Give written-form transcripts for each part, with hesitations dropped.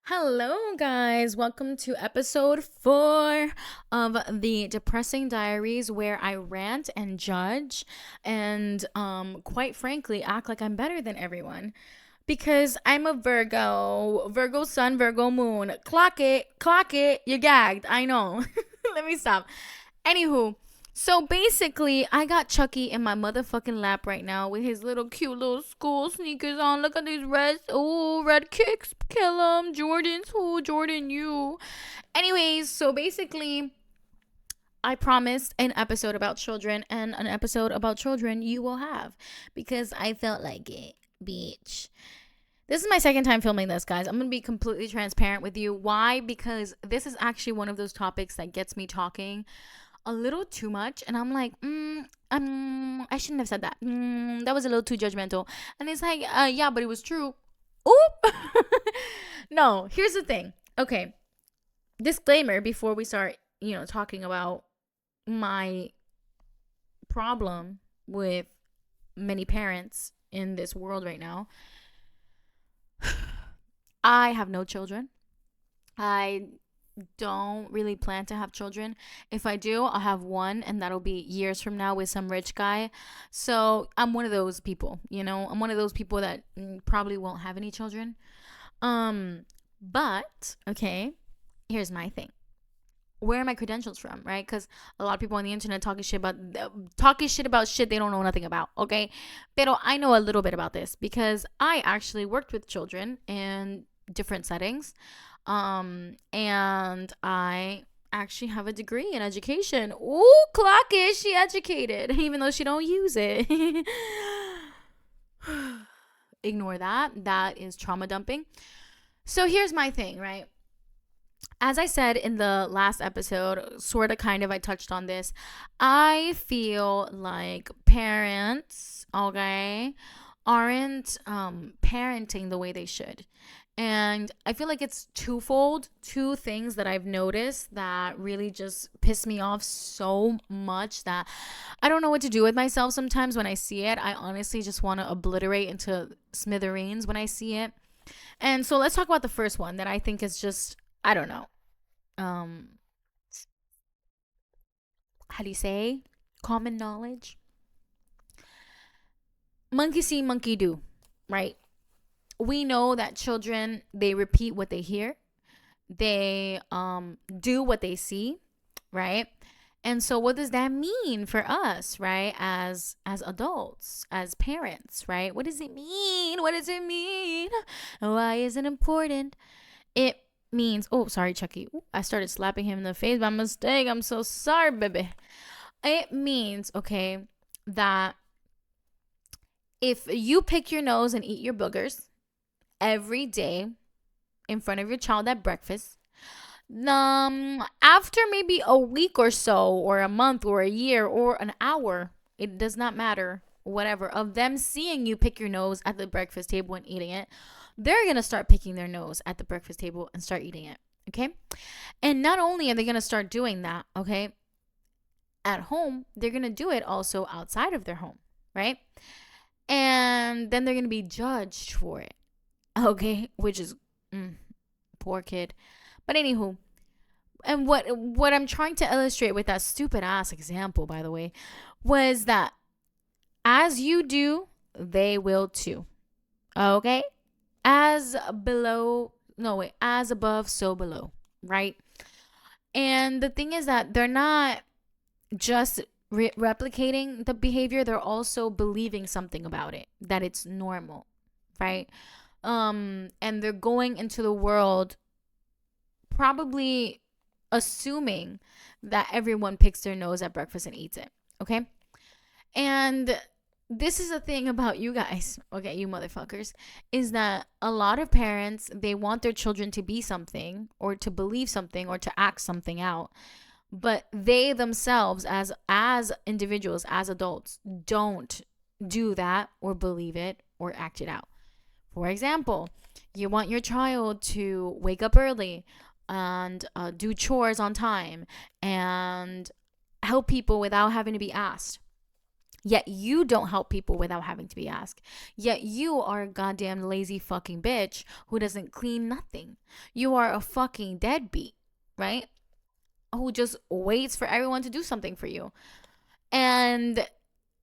Hello, guys. Welcome to episode 4 of the Depressing Diaries, where I rant and judge and, quite frankly, act like I'm better than everyone because I'm a Virgo sun, Virgo moon. Clock it. You gagged. I know. Let me stop. Anywho, so basically, I got Chucky in my motherfucking lap right now with his little cute little school sneakers on. Look at these reds. Ooh, red kicks. Kill him. Jordans. Ooh, Jordan, you. Anyways, so basically, I promised an episode about children, and an episode about children you will have because I felt like it, bitch. This is my second time filming this, guys. I'm going to be completely transparent with you. Why? Because this is actually one of those topics that gets me talking a little too much, and I'm like, I shouldn't have said that. That was a little too judgmental. And it's like, yeah, but it was true. Oop. No, here's the thing. Okay, disclaimer before we start, talking about my problem with many parents in this world right now. I have no children. I don't really plan to have children. If I do, I'll have one, and that'll be years from now with some rich guy. So I'm one of those people, I'm one of those people that probably won't have any children. But okay, here's my thing. Where are my credentials from, right? Because a lot of people on the internet talking shit about shit they don't know nothing about. Okay, pero I know a little bit about this because I actually worked with children in different settings. And I actually have a degree in education. Ooh, clock it. She educated, even though she don't use it. Ignore that. That is trauma dumping. So here's my thing, right? As I said in the last episode, sort of kind of, I touched on this. I feel like parents, okay, aren't parenting the way they should. And I feel like it's twofold. Two things that I've noticed that really just piss me off so much that I don't know what to do with myself sometimes when I see it. I honestly just want to obliterate into smithereens when I see it. And so let's talk about the first one that I think is just, I don't know. Um, how do you say? Common knowledge. Monkey see, monkey do, right? We know that children, they repeat what they hear. They do what they see, right? And so what does that mean for us, right? As adults, as parents, right? What does it mean? What does it mean? Why is it important? It means, oh, sorry, Chucky. Ooh, I started slapping him in the face by mistake. I'm so sorry, baby. It means, okay, that if you pick your nose and eat your boogers every day in front of your child at breakfast, after maybe a week or so, or a month, or a year, or an hour, it does not matter, whatever, of them seeing you pick your nose at the breakfast table and eating it, they're gonna start picking their nose at the breakfast table and start eating it. Okay. And not only are they gonna start doing that, okay, at home, they're gonna do it also outside of their home, right? And then they're gonna be judged for it. Okay, which is poor kid. But anywho, and what I'm trying to illustrate with that stupid ass example, by the way, was that as you do, they will too. Okay? As below, no wait, as above, so below, right? And the thing is that they're not just replicating the behavior, they're also believing something about it, that it's normal, right? And they're going into the world probably assuming that everyone picks their nose at breakfast and eats it. Okay. And this is a thing about you guys, okay, you motherfuckers, is that a lot of parents, they want their children to be something or to believe something or to act something out, but they themselves as individuals, as adults, don't do that or believe it or act it out. For example, you want your child to wake up early and do chores on time and help people without having to be asked. Yet you don't help people without having to be asked. Yet you are a goddamn lazy fucking bitch who doesn't clean nothing. You are a fucking deadbeat, right? Who just waits for everyone to do something for you. And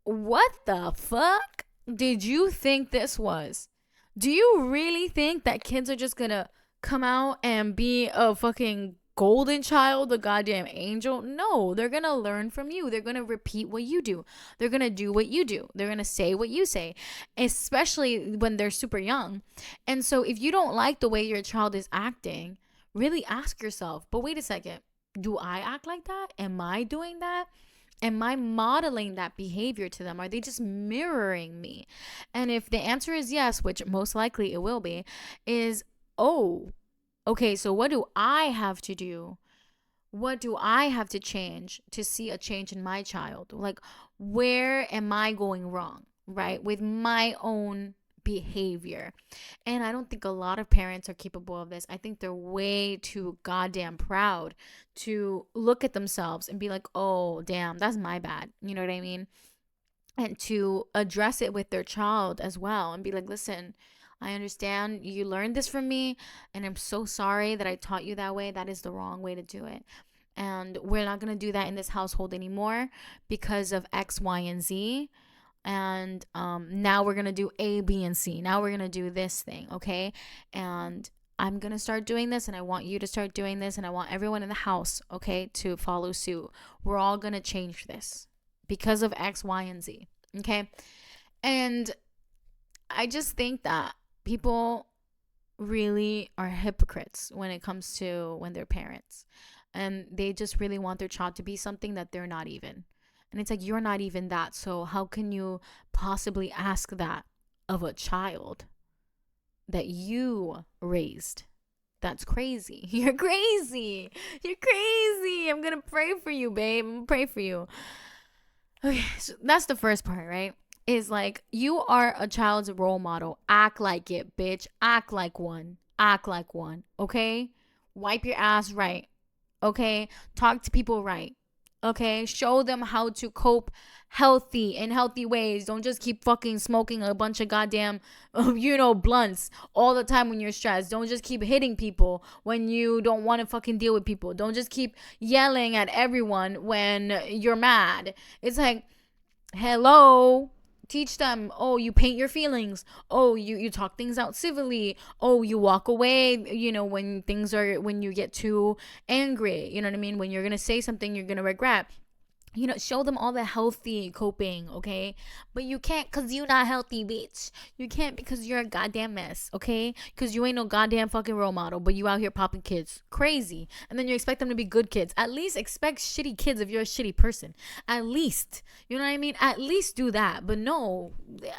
what the fuck did you think this was? Do you really think that kids are just gonna come out and be a fucking golden child, a goddamn angel? No, they're gonna learn from you. They're gonna repeat what you do. They're gonna do what you do. They're gonna say what you say, especially when they're super young. And so if you don't like the way your child is acting, really ask yourself, but wait a second, do I act like that? Am I doing that? Am I modeling that behavior to them? Are they just mirroring me? And if the answer is yes, which most likely it will be, is, oh, okay, so what do I have to do? What do I have to change to see a change in my child? Like, where am I going wrong, right? With my own behavior. And I don't think a lot of parents are capable of this. I think they're way too goddamn proud to look at themselves and be like, oh, damn, that's my bad. You know what I mean? And to address it with their child as well and be like, listen, I understand you learned this from me, and I'm so sorry that I taught you that way. That is the wrong way to do it. And we're not going to do that in this household anymore because of X, Y, and Z. And now we're going to do A, B, and C. Now we're going to do this thing, okay? And I'm going to start doing this, and I want you to start doing this, and I want everyone in the house, okay, to follow suit. We're all going to change this because of X, Y, and Z, okay? And I just think that people really are hypocrites when it comes to when they're parents, and they just really want their child to be something that they're not even. And it's like, you're not even that, so how can you possibly ask that of a child that you raised? That's crazy. You're crazy. You're crazy. I'm gonna pray for you, babe. I'm gonna pray for you. Okay, so that's the first part, right? Is like, you are a child's role model. Act like it, bitch. Act like one. Act like one. Okay? Wipe your ass right. Okay? Talk to people right. Okay? Show them how to cope in healthy ways. Don't just keep fucking smoking a bunch of goddamn, blunts all the time when you're stressed. Don't just keep hitting people when you don't want to fucking deal with people. Don't just keep yelling at everyone when you're mad. It's like, hello. Teach them. Oh, you paint your feelings. Oh, you talk things out civilly. Oh, you walk away, when you get too angry. You know what I mean? When you're going to say something you're going to regret. Show them all the healthy coping, okay? But you can't because you're not healthy, bitch. You can't because you're a goddamn mess, okay? Because you ain't no goddamn fucking role model, but you out here popping kids. Crazy. And then you expect them to be good kids. At least expect shitty kids if you're a shitty person. At least. You know what I mean? At least do that. But no,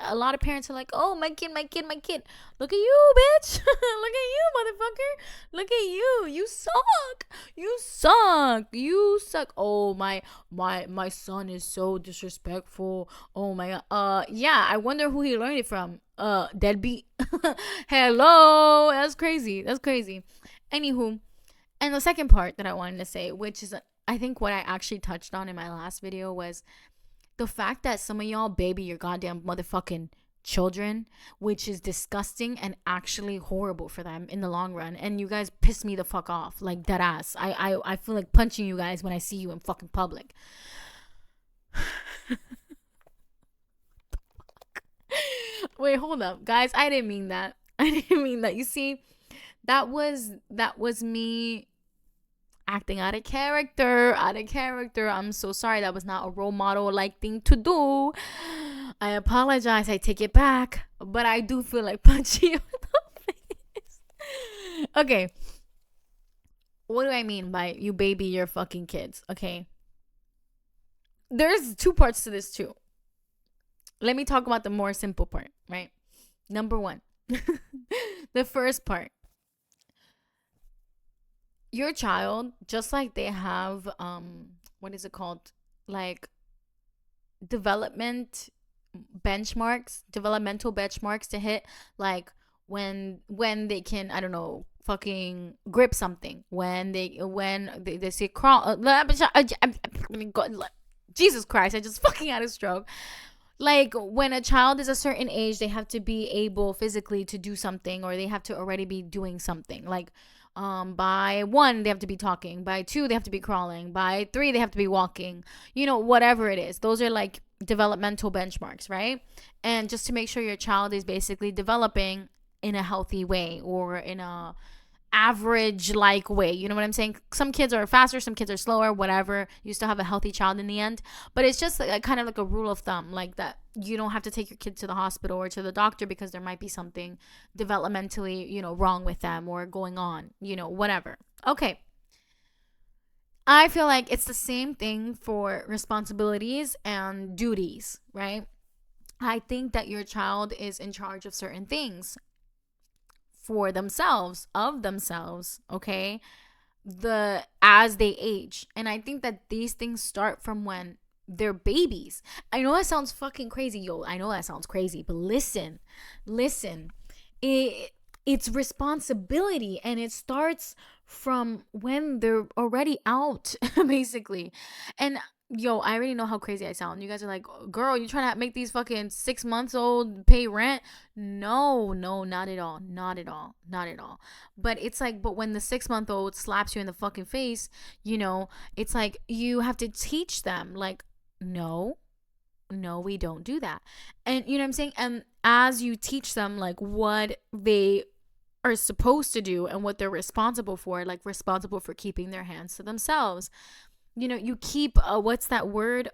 a lot of parents are like, oh, my kid, my kid, my kid. Look at you, bitch. Look at you, motherfucker. Look at you. You suck. You suck. You suck. Oh, my son is so disrespectful. Oh my god. Yeah, I wonder who he learned it from. Deadbeat. Hello. That's crazy. Anywho, and the second part that I wanted to say, which is I think what I actually touched on in my last video, was the fact that some of y'all baby your goddamn motherfucking children, which is disgusting and actually horrible for them in the long run. And you guys piss me the fuck off, like dead ass. I feel like punching you guys when I see you in fucking public. Wait, hold up, guys. I didn't mean that. You see, that was me acting out of character. I'm so sorry. That was not a role model like thing to do. I apologize. I take it back. But I do feel like punching you in the face. Okay. What do I mean by you baby your fucking kids? Okay. There's two parts to this too. Let me talk about the more simple part, right? Number one. The first part. Your child, just like they have what is it called? Like developmental benchmarks to hit, like when they can, I don't know, fucking grip something, when they say crawl. Jesus Christ, I just fucking had a stroke. Like when a child is a certain age, they have to be able physically to do something, or they have to already be doing something. Like by 1 they have to be talking, by 2 they have to be crawling, by 3 they have to be walking, whatever it is. Those are like developmental benchmarks, right? And just to make sure your child is basically developing in a healthy way, or in a average like way. You know what I'm saying? Some kids are faster, some kids are slower, whatever. You still have a healthy child in the end. But it's just like, kind of like a rule of thumb, like that you don't have to take your kid to the hospital or to the doctor because there might be something developmentally, wrong with them or going on, whatever. Okay. I feel like it's the same thing for responsibilities and duties, right? I think that your child is in charge of certain things for themselves, of themselves, okay? As they age. And I think that these things start from when they're babies. I know that sounds fucking crazy, yo. I know that sounds crazy, but listen. It's responsibility, and it starts from when they're already out, basically. And yo, I already know how crazy I sound. You guys are like, girl, you trying to make these fucking 6 months old pay rent? No, no, not at all. Not at all. Not at all. But it's like, but when the 6 month old slaps you in the fucking face, it's like you have to teach them, like, no, no, we don't do that. And you know what I'm saying? And as you teach them, like, what they are supposed to do and what they're responsible for, like responsible for keeping their hands to themselves, you keep what's that word,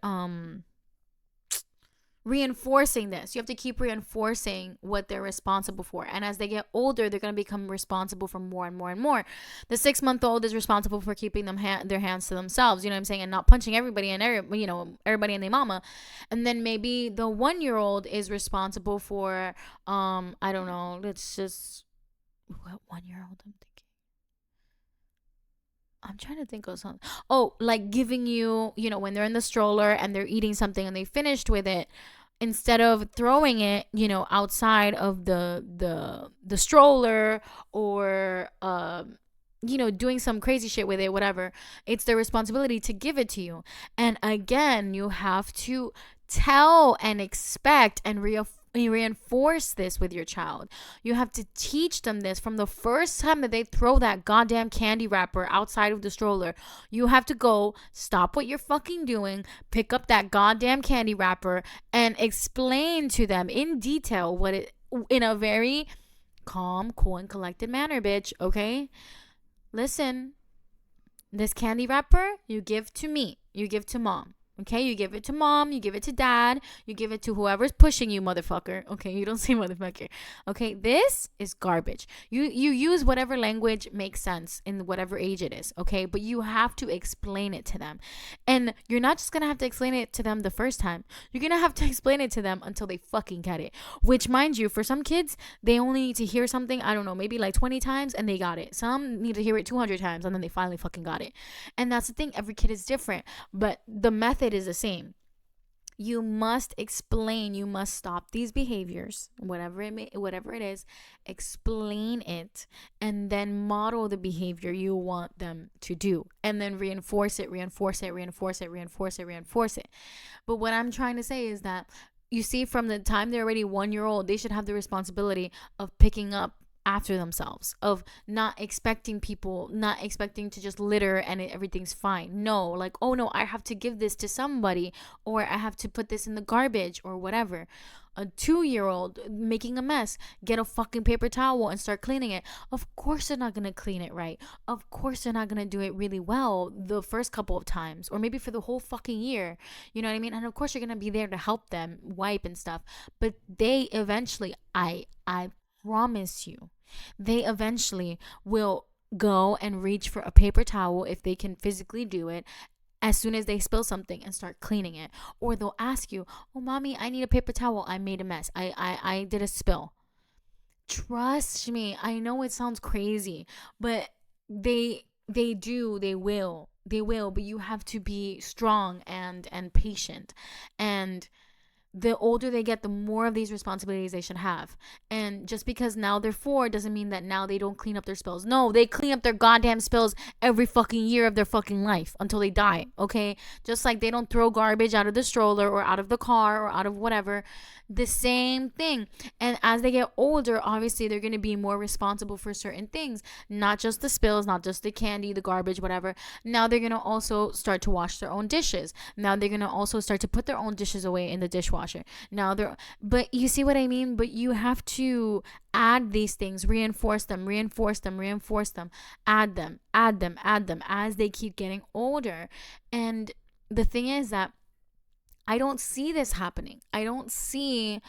reinforcing this. You have to keep reinforcing what they're responsible for, and as they get older, they're going to become responsible for more and more and more. The 6 month old is responsible for keeping their hands to themselves, you know what I'm saying, and not punching everybody and everybody and their mama. And then maybe the 1 year old is responsible for I don't know, let's just, what 1 year old I'm trying to think of something. Oh, like giving you, when they're in the stroller and they're eating something and they finished with it, instead of throwing it, outside of the stroller, or doing some crazy shit with it, whatever, it's their responsibility to give it to you. And again, you have to tell and expect and reinforce this with your child. You have to teach them this from the first time that they throw that goddamn candy wrapper outside of the stroller. You have to go, stop what you're fucking doing, pick up that goddamn candy wrapper, and explain to them in detail what it, in a very calm, cool, and collected manner, bitch. Okay? Listen, this candy wrapper you give to me, you give to mom. Okay, you give it to mom, you give it to dad, you give it to whoever's pushing you, motherfucker. Okay, you don't say motherfucker. Okay, this is garbage. You use whatever language makes sense in whatever age it is, okay? But you have to explain it to them. And you're not just gonna have to explain it to them the first time. You're gonna have to explain it to them until they fucking get it. Which, mind you, for some kids, they only need to hear something, I don't know, maybe like 20 times and they got it. Some need to hear it 200 times and then they finally fucking got it. And that's the thing, every kid is different, but the method is the same. You must explain, you must stop these behaviors, whatever it is, explain it, and then model the behavior you want them to do, and then reinforce it. But what I'm trying to say is that, you see, from the time they're already 1 year old, they should have the responsibility of picking up after themselves, of not expecting to just litter and everything's fine. No, like, oh no, I have to give this to somebody, or I have to put this in the garbage, or whatever. A 2 year old making a mess, get a fucking paper towel and start cleaning it. Of course they're not gonna clean it right. Of course they're not gonna do it really well the first couple of times, or maybe for the whole fucking year. You know what I mean? And of course you're gonna be there to help them wipe and stuff. But they eventually, I promise you, they eventually will go and reach for a paper towel if they can physically do it as soon as they spill something and start cleaning it. Or they'll ask you, oh mommy, I need a paper towel, I made a mess, I did a spill. Trust me, I know it sounds crazy, but they will, but you have to be strong and patient. And the older they get, the more of these responsibilities they should have. And just because now they're 4 doesn't mean that now they don't clean up their spills. No, they clean up their goddamn spills every fucking year of their fucking life until they die, okay? Just like they don't throw garbage out of the stroller or out of the car or out of whatever. The same thing. And as they get older, obviously they're going to be more responsible for certain things, not just the spills, not just the candy, the garbage, whatever. Now they're going to also start to wash their own dishes. Now they're going to also start to put their own dishes away in the dishwasher. Now they're, but you see what I mean? But you have to add these things, reinforce them, add them as they keep getting older. And the thing is that I don't see this happening. I don't see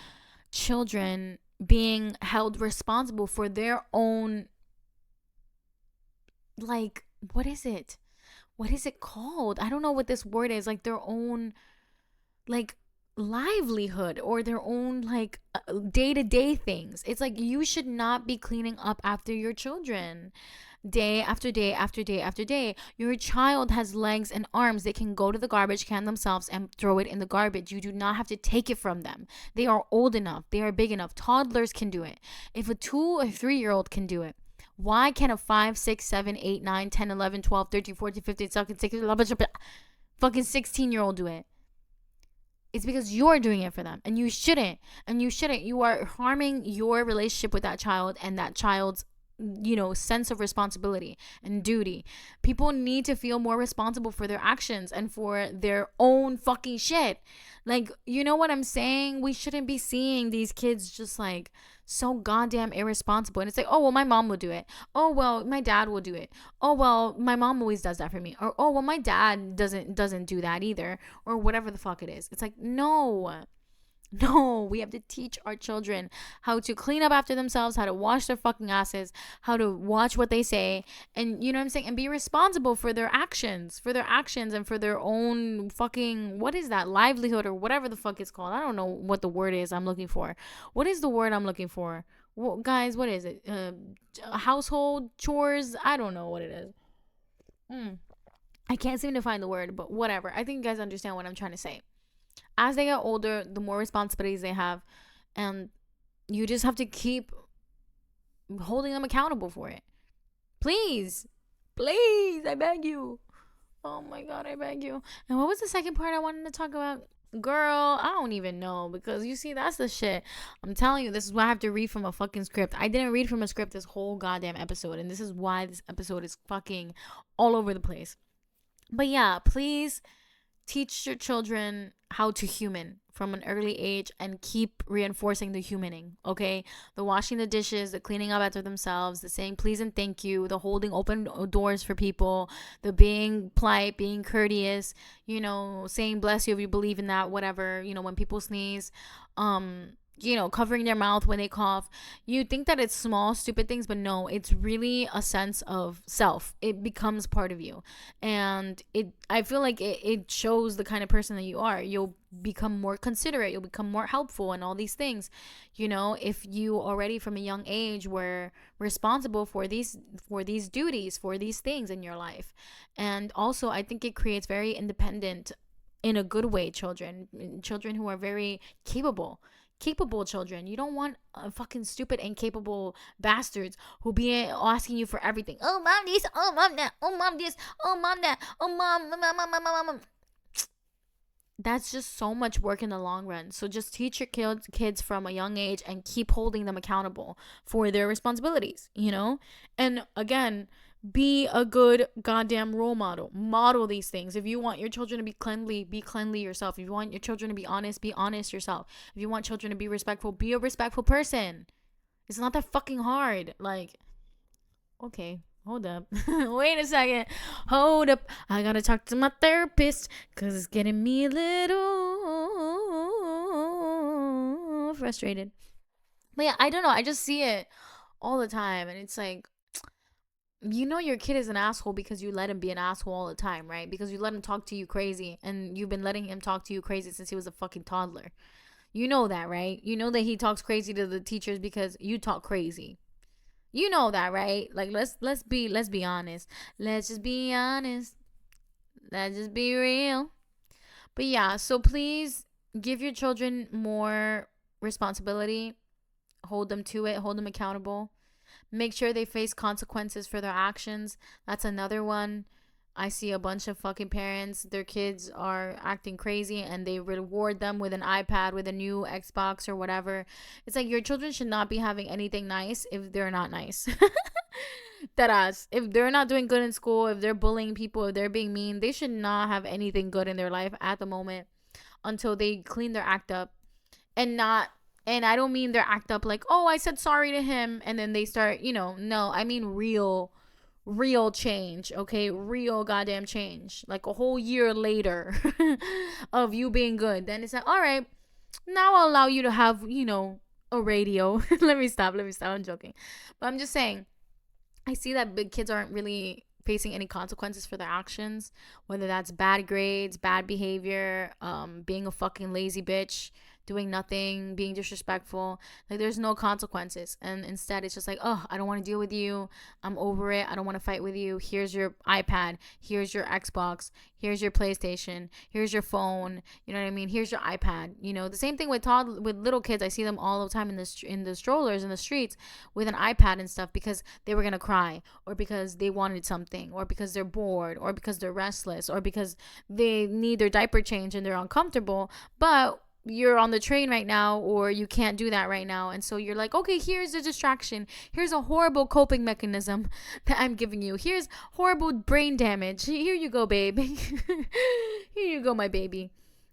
children being held responsible for their own, like, what is it? What is it called? I don't know what this word is. Like their own, like, livelihood or their own, like, day-to-day things. It's like you should not be cleaning up after your children day after day after day after day. Your child has legs and arms. They can go to the garbage can themselves and throw it in the garbage. You do not have to take it from them. They are old enough. They are big enough. Toddlers can do it. If a 2 or 3-year-old can do it, why can't a 5, 6, 7, 8, 9, 10, 11, 12, 13, 14, 15, 16, fucking 16-year-old do it? It's because you're doing it for them, and you shouldn't. You are harming your relationship with that child and that child's, sense of responsibility and duty. People need to feel more responsible for their actions and for their own fucking shit. Like, you know what I'm saying? We shouldn't be seeing these kids just like so goddamn irresponsible. And it's like, oh, well, my mom will do it. Oh, well, my dad will do it. Oh, well, my mom always does that for me. Or, oh, well, my dad doesn't do that either. Or whatever the fuck it is. It's like, no, we have to teach our children how to clean up after themselves, how to wash their fucking asses, how to watch what they say, and you know what I'm saying, and be responsible for their actions, and for their own fucking, what is that, livelihood or whatever the fuck it's called. I don't know what the word is I'm looking for. What is the word I'm looking for? Well, guys, what is it? Household chores? I don't know what it is. I can't seem to find the word, but whatever. I think you guys understand what I'm trying to say. As they get older, the more responsibilities they have, and you just have to keep holding them accountable for it. Please, I beg you. Oh my God, I beg you. And what was the second part I wanted to talk about? Girl, I don't even know, because you see, that's the shit. I'm telling you, this is why I have to read from a fucking script. I didn't read from a script this whole goddamn episode, and this is why this episode is fucking all over the place. But yeah, please teach your children how to human from an early age and keep reinforcing the humaning, okay? The washing the dishes, the cleaning up after themselves, the saying please and thank you, the holding open doors for people, the being polite, being courteous, saying bless you if you believe in that, whatever, when people sneeze, covering their mouth when they cough. You think that it's small, stupid things, but no, it's really a sense of self. It becomes part of you. And I feel like it shows the kind of person that you are. You'll become more considerate. You'll become more helpful and all these things. If you already from a young age were responsible for these duties, for these things in your life. And also, I think it creates very independent, in a good way, children who are very capable children. You don't want fucking stupid, incapable bastards who be asking you for everything. Oh, mom this. Oh, mom that. Oh, mom this. Oh, mom that. Oh, mom. That's just so much work in the long run. So just teach your kids from a young age and keep holding them accountable for their responsibilities, And again, be a good goddamn role model. Model these things. If you want your children to be cleanly yourself. If you want your children to be honest yourself. If you want children to be respectful, be a respectful person. It's not that fucking hard. Like, okay, hold up. Wait a second. Hold up. I gotta talk to my therapist because it's getting me a little frustrated. But yeah, I don't know. I just see it all the time. And it's like, your kid is an asshole because you let him be an asshole all the time, right? Because you let him talk to you crazy, and you've been letting him talk to you crazy since he was a fucking toddler. You know that, right? You know that he talks crazy to the teachers because you talk crazy. You know that, right? Like, let's be honest. Let's just be honest. Let's just be real. But yeah, so please Give your children more responsibility, hold them to it, hold them accountable. Make sure they face consequences for their actions. That's another one. I see a bunch of fucking parents, their kids are acting crazy and they reward them with an iPad, with a new Xbox or whatever. It's like your children should not be having anything nice if they're not nice. That ass. If they're not doing good in school, if they're bullying people, if they're being mean, they should not have anything good in their life at the moment until they clean their act up. And not, and I don't mean their act up like, oh, I said sorry to him and then they start, no, I mean real change, okay? Real goddamn change. Like a whole year later of you being good. Then it's like, all right, now I'll allow you to have, a radio. Let me stop. I'm joking. But I'm just saying, I see that big kids aren't really facing any consequences for their actions, whether that's bad grades, bad behavior, being a fucking lazy bitch, doing nothing, being disrespectful. Like there's no consequences. And instead it's just like, oh, I don't want to deal with you. I'm over it. I don't want to fight with you. Here's your iPad. Here's your Xbox. Here's your PlayStation. Here's your phone. You know what I mean? Here's your iPad. The same thing with little kids. I see them all the time in the strollers in the streets with an iPad and stuff because they were gonna cry, or because they wanted something, or because they're bored, or because they're restless, or because they need their diaper change and they're uncomfortable. But you're on the train right now, or you can't do that right now, and so you're like, okay, here's a distraction, here's a horrible coping mechanism that I'm giving you, here's horrible brain damage, here you go, babe. Here you go, my baby.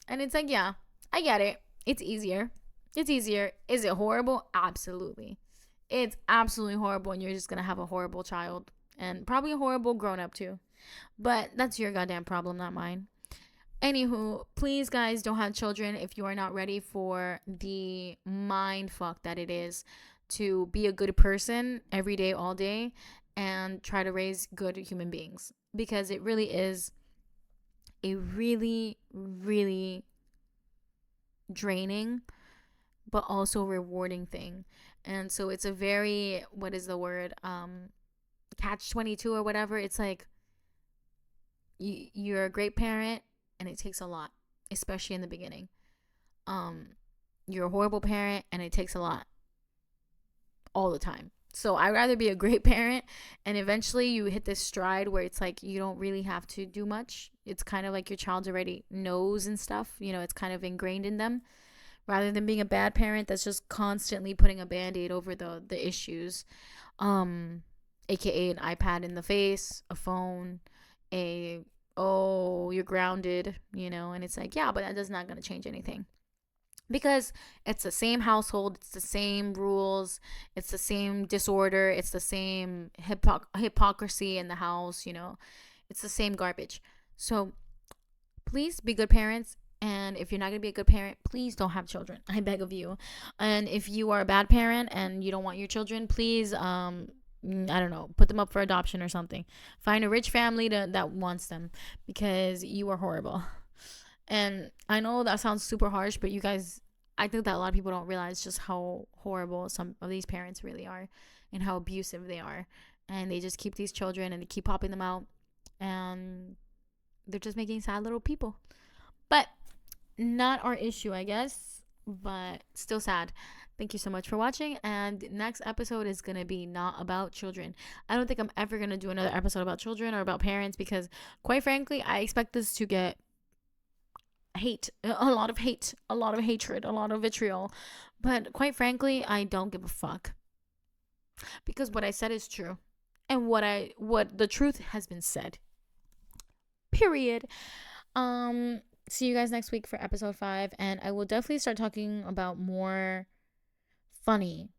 And it's like, yeah, I get it. It's easier. Is it horrible? Absolutely. It's absolutely horrible, and you're just gonna have a horrible child and probably a horrible grown up too. But that's your goddamn problem, not mine. Anywho, please, guys, don't have children if you are not ready for the mind fuck that it is to be a good person every day, all day, and try to raise good human beings. Because it really is a really, really draining, but also rewarding thing. And so it's a very, what is the word? Catch 22 or whatever. It's like you're a great parent and it takes a lot, especially in the beginning. Um, you're a horrible parent and it takes a lot all the time. So I'd rather be a great parent and eventually you hit this stride where it's like you don't really have to do much. It's kind of like your child already knows and stuff. It's kind of ingrained in them, rather than being a bad parent that's just constantly putting a band-aid over the issues. Um, aka an iPad in the face, a phone, a oh, you're grounded, and it's like, yeah, but that is not going to change anything because it's the same household, it's the same rules, it's the same disorder, it's the same hypocrisy in the house, it's the same garbage. So please be good parents. And if you're not going to be a good parent, please don't have children. I beg of you. And if you are a bad parent and you don't want your children, please, I don't know, put them up for adoption or something. Find a rich family that wants them, because you are horrible. And I know that sounds super harsh, but you guys, I think that a lot of people don't realize just how horrible some of these parents really are and how abusive they are. And they just keep these children and they keep popping them out. And they're just making sad little people. But not our issue, I guess, but still sad. Thank you so much for watching, and next episode is gonna be not about children. I don't think I'm ever gonna do another episode about children or about parents, because quite frankly, I expect this to get hate, a lot of hate, a lot of hatred, a lot of vitriol. But quite frankly, I don't give a fuck, because what I said is true, and what the truth has been said. Period. See you guys next week for episode 5, and I will definitely start talking about more funny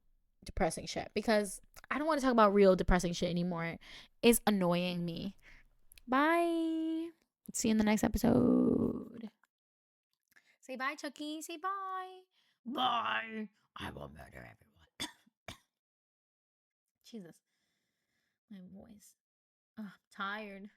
depressing shit, because I don't want to talk about real depressing shit anymore. It's annoying me. Bye. See you in the next episode. Say bye, Chucky. Say bye. Bye. I will murder everyone. Jesus, my voice. Ugh, I'm tired.